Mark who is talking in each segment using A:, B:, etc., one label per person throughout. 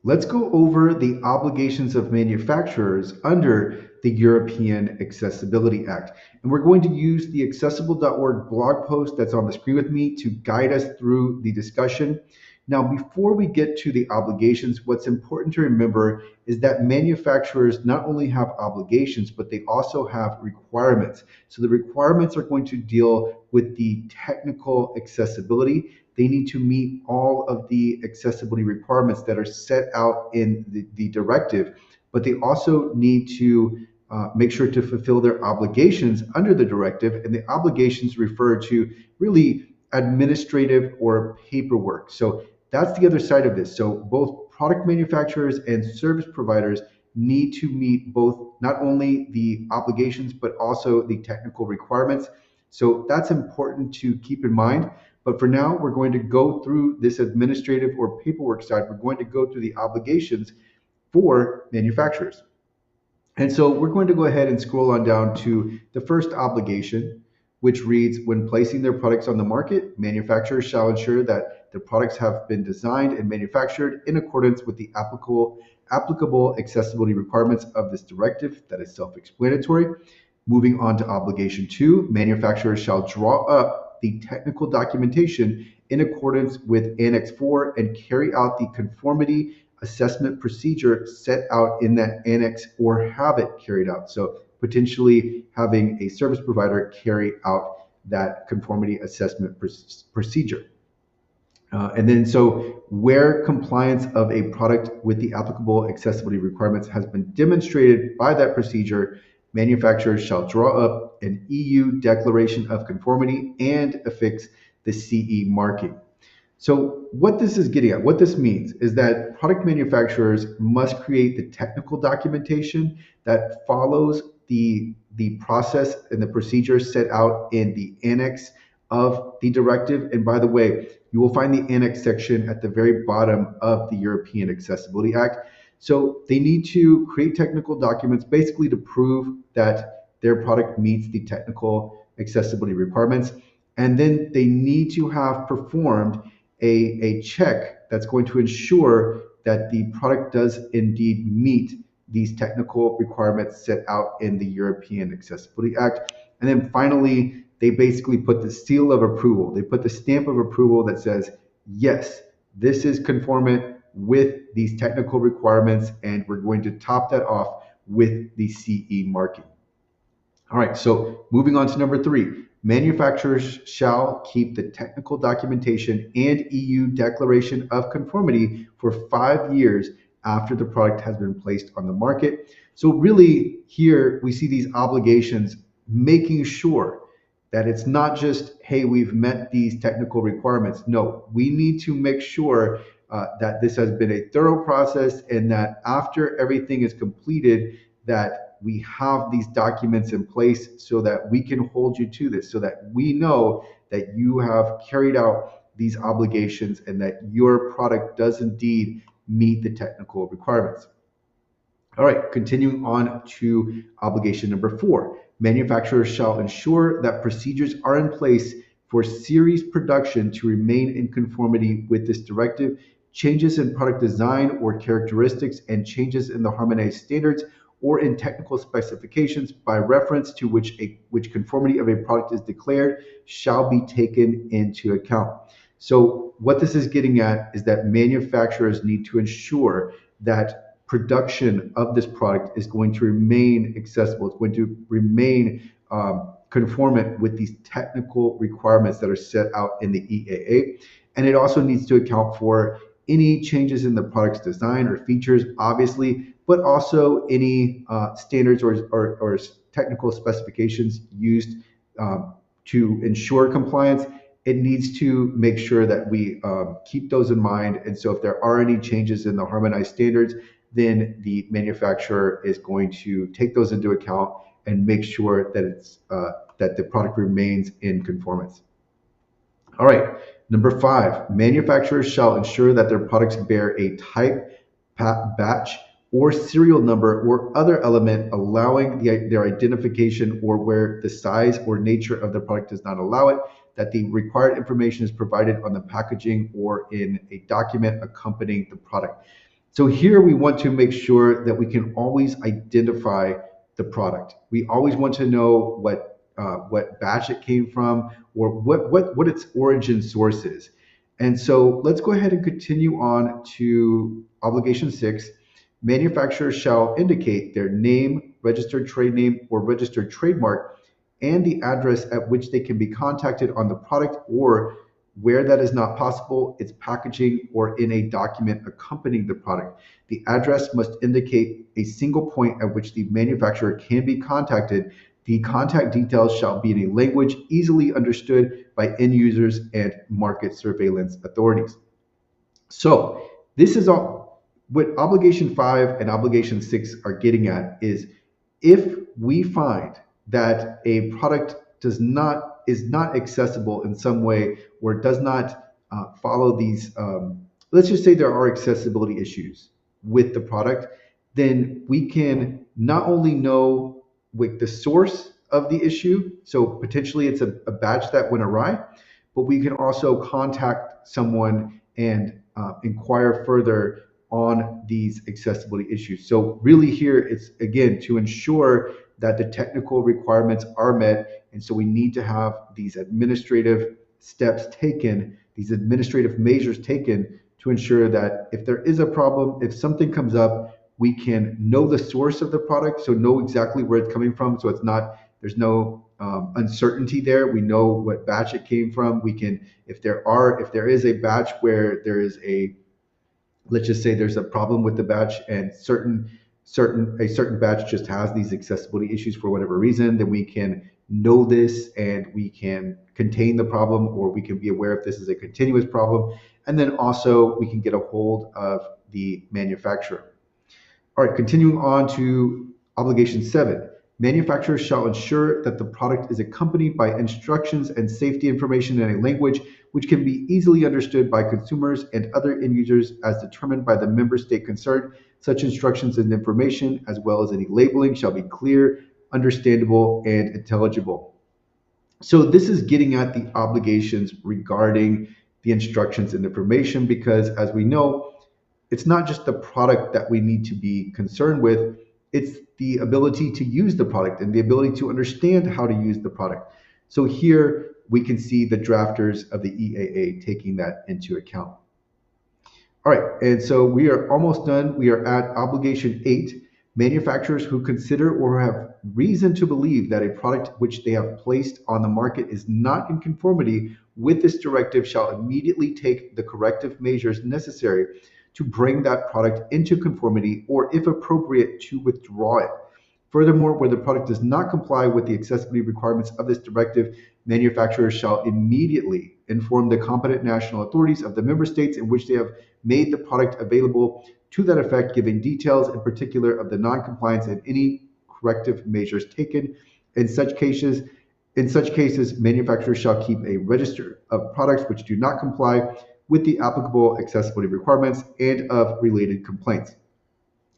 A: Let's go over the obligations of manufacturers under the European Accessibility Act. And we're going to use the accessible.org blog post that's on the screen with me to guide us through the discussion. Now, before we get to the obligations, what's important to remember is that manufacturers not only have obligations, but they also have requirements. So the requirements are going to deal with the technical accessibility. They need to meet all of the accessibility requirements that are set out in the directive, but they also need to make sure to fulfill their obligations under the directive. And the obligations refer to really administrative or paperwork. So that's the other side of this. So both product manufacturers and service providers need to meet both not only the obligations, but also the technical requirements. So that's important to keep in mind. But for now, we're going to go through this administrative or paperwork side. We're going to go through the obligations for manufacturers. And so we're going to go ahead and scroll on down to the first obligation, which reads, when placing their products on the market, manufacturers shall ensure that their products have been designed and manufactured in accordance with the applicable accessibility requirements of this directive. That is self-explanatory. Moving on to obligation 2, manufacturers shall draw up the technical documentation in accordance with Annex 4 and carry out the conformity assessment procedure set out in that annex or have it carried out. So potentially having a service provider carry out that conformity assessment procedure. And then so where compliance of a product with the applicable accessibility requirements has been demonstrated by that procedure, manufacturers shall draw up an EU declaration of conformity and affix the CE marking. So what this is getting at, what this means is that product manufacturers must create the technical documentation that follows the process and the procedure set out in the annex of the directive. And by the way, you will find the annex section at the very bottom of the European Accessibility Act. So they need to create technical documents basically to prove that their product meets the technical accessibility requirements. And then they need to have performed a check that's going to ensure that the product does indeed meet these technical requirements set out in the European Accessibility Act. And then finally, they basically put the seal of approval. They put the stamp of approval that says, yes, this is conformant with these technical requirements, and we're going to top that off with the CE marking. All right, so moving on to number 3, manufacturers shall keep the technical documentation and EU declaration of conformity for 5 years after the product has been placed on the market. So really here we see these obligations making sure that it's not just, hey, we've met these technical requirements. No, we need to make sure that this has been a thorough process and that after everything is completed, that we have these documents in place so that we can hold you to this, so that we know that you have carried out these obligations and that your product does indeed meet the technical requirements. All right, continuing on to obligation number 4. Manufacturers shall ensure that procedures are in place for series production to remain in conformity with this directive. Changes in product design or characteristics and changes in the harmonized standards or in technical specifications by reference to which conformity of a product is declared shall be taken into account. So what this is getting at is that manufacturers need to ensure that production of this product is going to remain accessible. It's going to remain conformant with these technical requirements that are set out in the EAA. And it also needs to account for any changes in the product's design or features, obviously, but also any standards or technical specifications used to ensure compliance. It needs to make sure that we keep those in mind. And so if there are any changes in the harmonized standards, then the manufacturer is going to take those into account and make sure that it's that the product remains in conformance. All right, number 5, manufacturers shall ensure that their products bear a type, batch, or serial number or other element allowing their identification, or where the size or nature of the product does not allow it, that the required information is provided on the packaging or in a document accompanying the product. So here we want to make sure that we can always identify the product. We always want to know what batch it came from, or what its origin source is. And so let's go ahead and continue on to obligation 6. Manufacturers shall indicate their name, registered trade name, or registered trademark, and the address at which they can be contacted on the product, or where that is not possible, its packaging or in a document accompanying the product. The address must indicate a single point at which the manufacturer can be contacted. The contact details shall be in a language easily understood by end users and market surveillance authorities. So this is all what obligation 5 and obligation 6 are getting at. Is if we find that a product is not accessible in some way, or does not follow these, let's just say there are accessibility issues with the product, then we can not only know with the source of the issue, so potentially it's a batch that went awry, but we can also contact someone and inquire further on these accessibility issues. So really here, it's again to ensure that the technical requirements are met. And so we need to have these administrative steps taken, these administrative measures taken to ensure that if there is a problem, if something comes up, we can know the source of the product, so know exactly where it's coming from. So it's not, there's no uncertainty there. We know what batch it came from. We can, if there is a batch where there is let's just say there's a problem with the batch, and a certain batch just has these accessibility issues for whatever reason, then we can know this and we can contain the problem, or we can be aware if this is a continuous problem, and then also we can get a hold of the manufacturer. All right, continuing on to obligation 7. Manufacturers shall ensure that the product is accompanied by instructions and safety information in a language which can be easily understood by consumers and other end users as determined by the member state concerned. Such instructions and information, as well as any labeling, shall be clear, understandable, and intelligible. So this is getting at the obligations regarding the instructions and information, because as we know, it's not just the product that we need to be concerned with, it's the ability to use the product and the ability to understand how to use the product. So here we can see the drafters of the EAA taking that into account. All right, and so we are almost done. We are at obligation 8. Manufacturers who consider or have reason to believe that a product which they have placed on the market is not in conformity with this directive shall immediately take the corrective measures necessary to bring that product into conformity, or if appropriate, to withdraw it. Furthermore, where the product does not comply with the accessibility requirements of this directive, manufacturers shall immediately inform the competent national authorities of the member states in which they have made the product available to that effect, giving details in particular of the non-compliance and any corrective measures taken. In such cases, manufacturers shall keep a register of products which do not comply with the applicable accessibility requirements and of related complaints.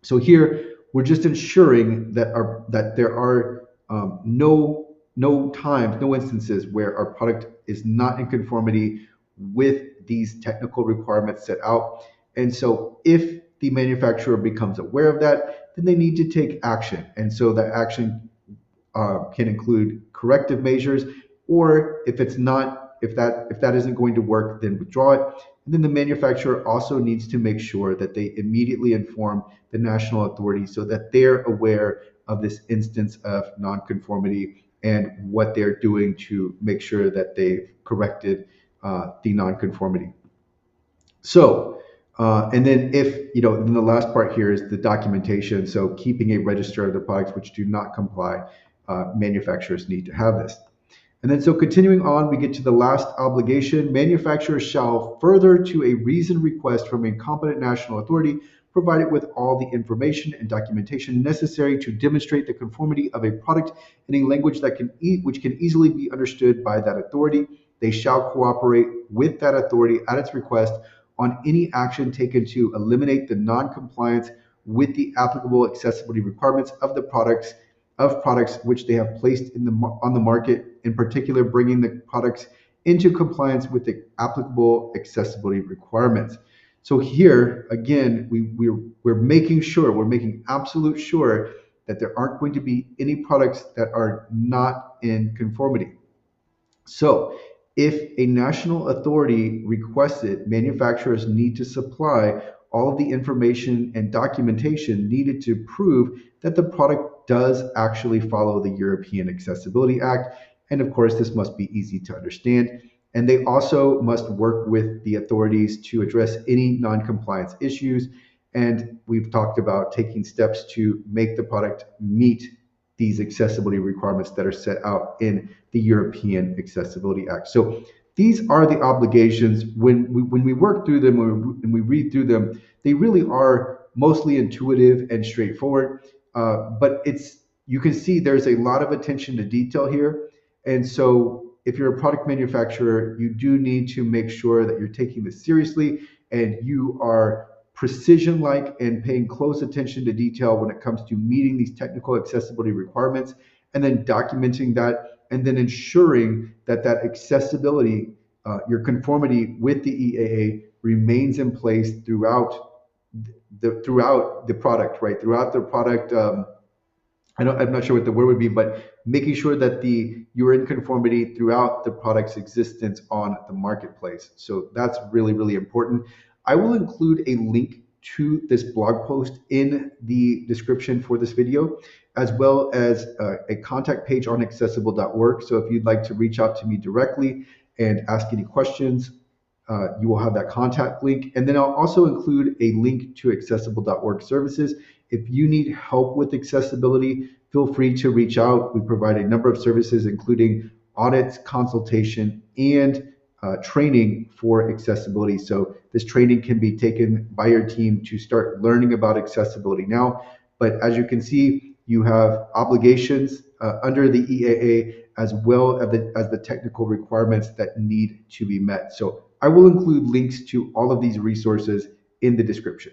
A: So here we're just ensuring that there are no instances where our product is not in conformity with these technical requirements set out. And so if the manufacturer becomes aware of that, then they need to take action. And so that action can include corrective measures, or if that isn't going to work, then withdraw it. And then the manufacturer also needs to make sure that they immediately inform the national authorities so that they're aware of this instance of nonconformity and what they're doing to make sure that they've corrected the nonconformity. So, and then then the last part here is the documentation. So keeping a register of the products which do not comply, manufacturers need to have this. And then so continuing on, we get to the last obligation. Manufacturers shall further to a reasoned request from a competent national authority provide it with all the information and documentation necessary to demonstrate the conformity of a product in a language which can easily be understood by that authority. They shall cooperate with that authority at its request on any action taken to eliminate the non-compliance with the applicable accessibility requirements of products which they have placed on the market, in particular bringing the products into compliance with the applicable accessibility requirements. So here, again, we're making sure, we're making absolute sure that there aren't going to be any products that are not in conformity. So if a national authority requests it, manufacturers need to supply all of the information and documentation needed to prove that the product does actually follow the European Accessibility Act. And of course, this must be easy to understand. And they also must work with the authorities to address any non-compliance issues. And we've talked about taking steps to make the product meet these accessibility requirements that are set out in the European Accessibility Act. So these are the obligations. When we work through them and we read through them, they really are mostly intuitive and straightforward. But it's, you can see there's a lot of attention to detail here. And so if you're a product manufacturer, you do need to make sure that you're taking this seriously and you are precision like and paying close attention to detail when it comes to meeting these technical accessibility requirements, and then documenting that, and then ensuring that that accessibility, your conformity with the EAA remains in place throughout the product, right? Throughout the product. I'm not sure what the word would be, but making sure that you're in conformity throughout the product's existence on the marketplace. So that's really, really important. I will include a link to this blog post in the description for this video, as well as a contact page on accessible.org. So if you'd like to reach out to me directly and ask any questions, you will have that contact link. And then I'll also include a link to accessible.org services. If you need help with accessibility, feel free to reach out. We provide a number of services, including audits, consultation, and training for accessibility. So this training can be taken by your team to start learning about accessibility now. But as you can see, you have obligations under the EAA, as well as the technical requirements that need to be met. So I will include links to all of these resources in the description.